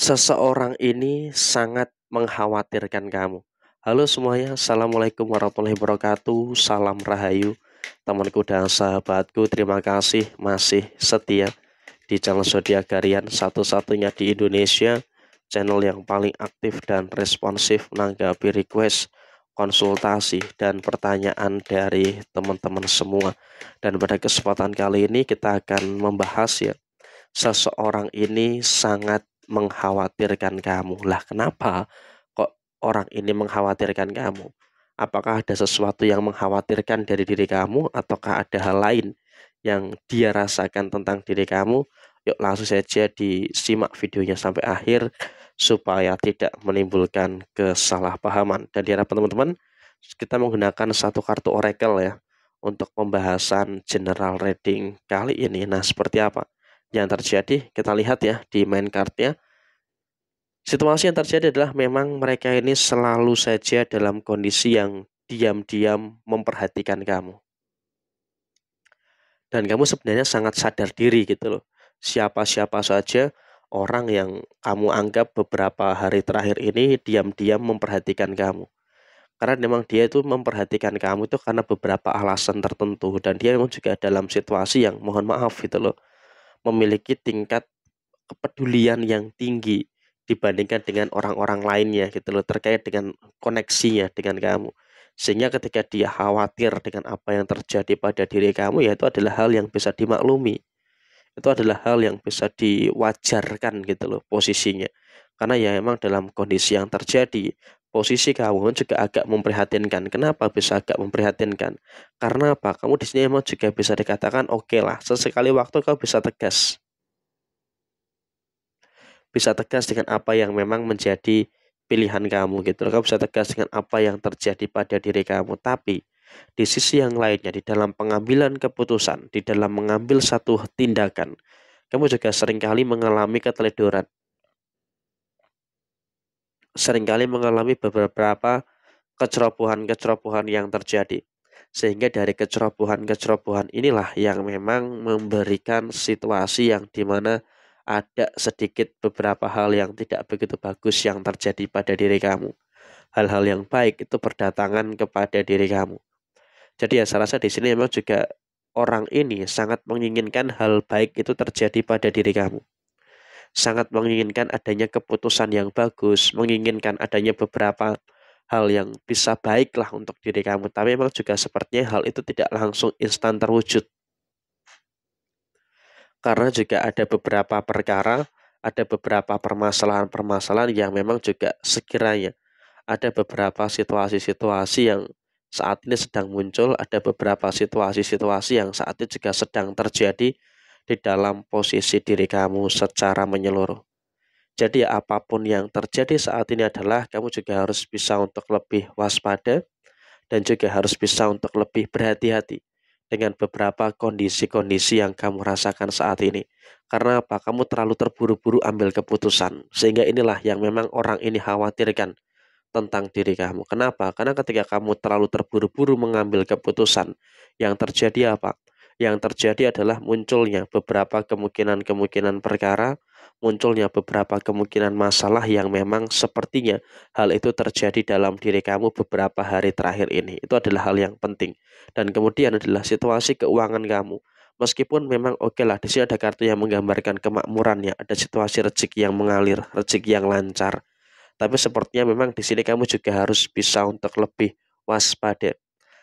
Seseorang ini sangat mengkhawatirkan kamu. Halo semuanya, Assalamualaikum warahmatullahi wabarakatuh. Salam Rahayu, temanku dan sahabatku. Terima kasih masih setia di channel Zodiak Harian, satu-satunya di Indonesia, channel yang paling aktif dan responsif menanggapi request, konsultasi, dan pertanyaan dari teman-teman semua. Dan pada kesempatan kali ini kita akan membahas ya, seseorang ini sangat mengkhawatirkan kamu. Lah, kenapa kok orang ini mengkhawatirkan kamu? Apakah ada sesuatu yang mengkhawatirkan dari diri kamu, ataukah ada hal lain yang dia rasakan tentang diri kamu? Yuk langsung saja disimak videonya sampai akhir supaya tidak menimbulkan kesalahpahaman. Dan diharapkan teman-teman kita menggunakan satu kartu oracle ya untuk pembahasan general reading kali ini. Nah, seperti apa yang terjadi? Kita lihat ya di main cardnya. Situasi yang terjadi adalah memang mereka ini selalu saja dalam kondisi yang diam-diam memperhatikan kamu. Dan kamu sebenarnya sangat sadar diri gitu loh. Siapa-siapa saja orang yang kamu anggap beberapa hari terakhir ini diam-diam memperhatikan kamu. Karena memang dia itu memperhatikan kamu itu karena beberapa alasan tertentu. Dan dia memang juga dalam situasi yang mohon maaf gitu loh, memiliki tingkat kepedulian yang tinggi dibandingkan dengan orang-orang lainnya gitu loh, terkait dengan koneksinya dengan kamu. Sehingga ketika dia khawatir dengan apa yang terjadi pada diri kamu, ya itu adalah hal yang bisa dimaklumi. Itu adalah hal yang bisa diwajarkan gitu loh posisinya. Karena ya emang dalam kondisi yang terjadi, posisi kamu juga agak memprihatinkan. Kenapa bisa agak memprihatinkan? Karena apa? Kamu di sini emang juga bisa dikatakan oke lah, sesekali waktu kau bisa tegas. Bisa tegas dengan apa yang memang menjadi pilihan kamu gitu loh. Kamu bisa tegas dengan apa yang terjadi pada diri kamu. Tapi di sisi yang lainnya, di dalam pengambilan keputusan, di dalam mengambil satu tindakan, kamu juga seringkali mengalami keteledoran. Seringkali mengalami beberapa kecerobohan-kecerobohan yang terjadi. Sehingga dari kecerobohan-kecerobohan inilah yang memang memberikan situasi yang dimana ada sedikit beberapa hal yang tidak begitu bagus yang terjadi pada diri kamu. Hal-hal yang baik itu berdatangan kepada diri kamu. Jadi ya saya rasa di sini memang juga orang ini sangat menginginkan hal baik itu terjadi pada diri kamu. Sangat menginginkan adanya keputusan yang bagus, menginginkan adanya beberapa hal yang bisa baiklah untuk diri kamu. Tapi memang juga sepertinya hal itu tidak langsung instan terwujud. Karena juga ada beberapa perkara, ada beberapa permasalahan-permasalahan yang memang juga sekiranya ada beberapa situasi-situasi yang saat ini sedang muncul, ada beberapa situasi-situasi yang saat ini juga sedang terjadi di dalam posisi diri kamu secara menyeluruh. Jadi apapun yang terjadi saat ini adalah kamu juga harus bisa untuk lebih waspada dan juga harus bisa untuk lebih berhati-hati dengan beberapa kondisi-kondisi yang kamu rasakan saat ini. Karena apa? Kamu terlalu terburu-buru ambil keputusan. Sehingga inilah yang memang orang ini khawatirkan tentang diri kamu. Kenapa? Karena ketika kamu terlalu terburu-buru mengambil keputusan, yang terjadi apa? Yang terjadi adalah munculnya beberapa kemungkinan-kemungkinan perkara, munculnya beberapa kemungkinan masalah yang memang sepertinya hal itu terjadi dalam diri kamu beberapa hari terakhir ini. Itu adalah hal yang penting. Dan kemudian adalah situasi keuangan kamu. Meskipun memang oke lah, di sini ada kartu yang menggambarkan kemakmuran ya, ada situasi rezeki yang mengalir, rezeki yang lancar. Tapi sepertinya memang di sini kamu juga harus bisa untuk lebih waspada,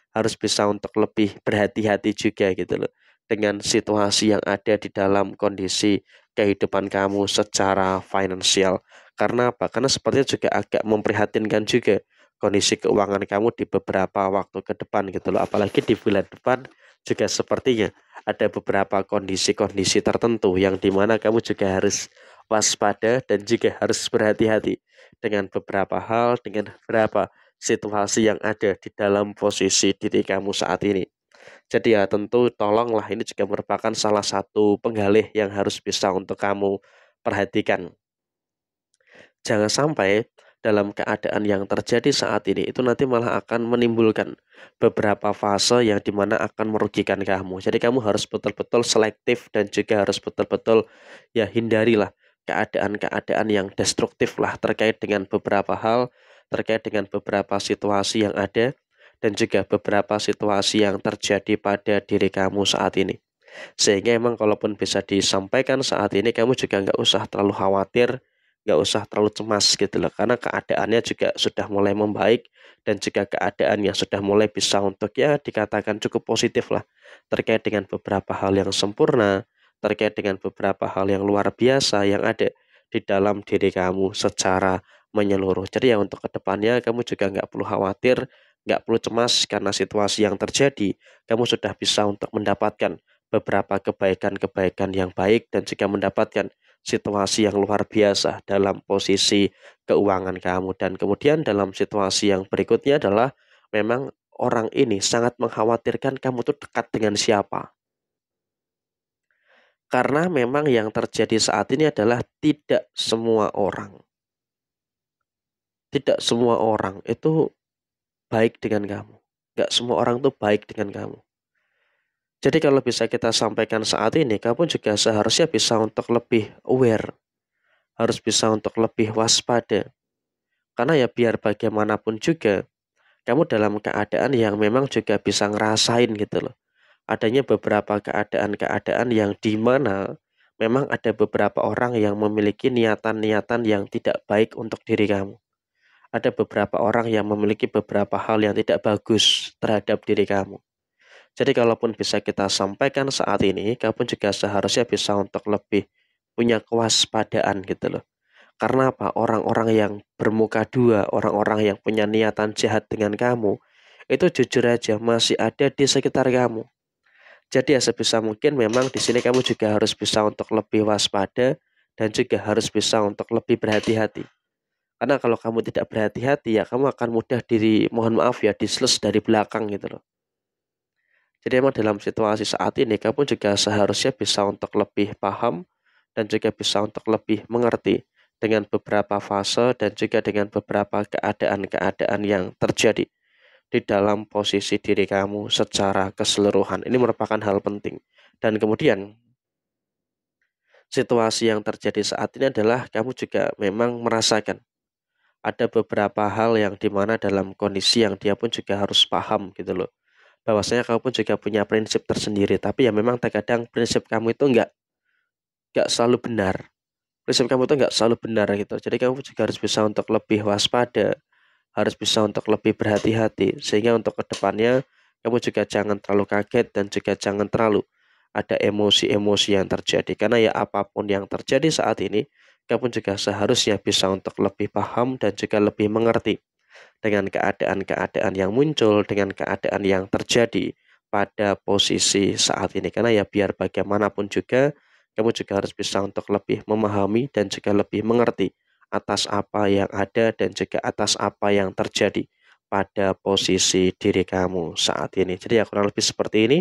harus bisa untuk lebih berhati-hati juga gitu loh dengan situasi yang ada di dalam kondisi kehidupan kamu secara finansial. Karena apa? Karena sepertinya juga agak memprihatinkan juga kondisi keuangan kamu di beberapa waktu ke depan gitu loh. Apalagi di bulan depan juga sepertinya ada beberapa kondisi-kondisi tertentu yang dimana kamu juga harus waspada dan juga harus berhati-hati dengan beberapa hal, dengan beberapa situasi yang ada di dalam posisi diri kamu saat ini. Jadi ya tentu tolonglah, ini juga merupakan salah satu penggalih yang harus bisa untuk kamu perhatikan. Jangan sampai dalam keadaan yang terjadi saat ini itu nanti malah akan menimbulkan beberapa fase yang dimana akan merugikan kamu. Jadi kamu harus betul-betul selektif dan juga harus betul-betul ya hindarilah keadaan-keadaan yang destruktif lah terkait dengan beberapa hal, terkait dengan beberapa situasi yang ada, dan juga beberapa situasi yang terjadi pada diri kamu saat ini. Sehingga emang kalaupun bisa disampaikan saat ini kamu juga nggak usah terlalu khawatir, nggak usah terlalu cemas gitu loh. Karena keadaannya juga sudah mulai membaik dan juga keadaan yang sudah mulai bisa untuk ya dikatakan cukup positif lah. Terkait dengan beberapa hal yang sempurna, terkait dengan beberapa hal yang luar biasa yang ada di dalam diri kamu secara menyeluruh. Jadi ya untuk kedepannya kamu juga nggak perlu khawatir, nggak perlu cemas karena situasi yang terjadi. Kamu sudah bisa untuk mendapatkan beberapa kebaikan-kebaikan yang baik dan juga mendapatkan situasi yang luar biasa dalam posisi keuangan kamu. Dan kemudian dalam situasi yang berikutnya adalah memang orang ini sangat mengkhawatirkan kamu tuh dekat dengan siapa. Karena memang yang terjadi saat ini adalah tidak semua orang itu baik dengan kamu. Nggak semua orang tuh baik dengan kamu. Jadi kalau bisa kita sampaikan saat ini, kamu juga seharusnya bisa untuk lebih aware, harus bisa untuk lebih waspada. Karena ya biar bagaimanapun juga, kamu dalam keadaan yang memang juga bisa ngerasain gitu loh. Adanya beberapa keadaan-keadaan yang di mana memang ada beberapa orang yang memiliki niatan-niatan yang tidak baik untuk diri kamu. Ada beberapa orang yang memiliki beberapa hal yang tidak bagus terhadap diri kamu. Jadi kalaupun bisa kita sampaikan saat ini, kamu juga seharusnya bisa untuk lebih punya kewaspadaan gitu loh. Karena apa? Orang-orang yang bermuka dua, orang-orang yang punya niatan jahat dengan kamu, itu jujur aja masih ada di sekitar kamu. Jadi ya sebisa mungkin memang di sini kamu juga harus bisa untuk lebih waspada dan juga harus bisa untuk lebih berhati-hati. Karena kalau kamu tidak berhati-hati ya kamu akan mudah mohon maaf ya, diseles dari belakang gitu loh. Jadi emang dalam situasi saat ini kamu juga seharusnya bisa untuk lebih paham dan juga bisa untuk lebih mengerti dengan beberapa fase dan juga dengan beberapa keadaan-keadaan yang terjadi di dalam posisi diri kamu secara keseluruhan. Ini merupakan hal penting. Dan kemudian situasi yang terjadi saat ini adalah kamu juga memang merasakan ada beberapa hal yang dimana dalam kondisi yang dia pun juga harus paham gitu loh. Bahwasanya kamu pun juga punya prinsip tersendiri, tapi ya memang terkadang prinsip kamu itu nggak selalu benar. Prinsip kamu itu nggak selalu benar gitu. Jadi kamu juga harus bisa untuk lebih waspada, harus bisa untuk lebih berhati-hati, sehingga untuk kedepannya kamu juga jangan terlalu kaget dan juga jangan terlalu ada emosi-emosi yang terjadi. Karena ya apapun yang terjadi saat ini, kamu juga seharusnya bisa untuk lebih paham dan juga lebih mengerti dengan keadaan-keadaan yang muncul, dengan keadaan yang terjadi pada posisi saat ini. Karena ya biar bagaimanapun juga, kamu juga harus bisa untuk lebih memahami dan juga lebih mengerti atas apa yang ada dan juga atas apa yang terjadi pada posisi diri kamu saat ini. Jadi ya kurang lebih seperti ini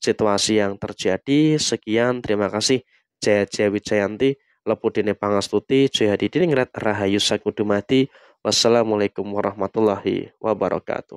situasi yang terjadi. Sekian, terima kasih. Jaya Jaya Wijayanti, Lepudine Pangastuti, Jaya Hadidiningrat, Rahayu Sakudumati. Wassalamualaikum warahmatullahi wabarakatuh.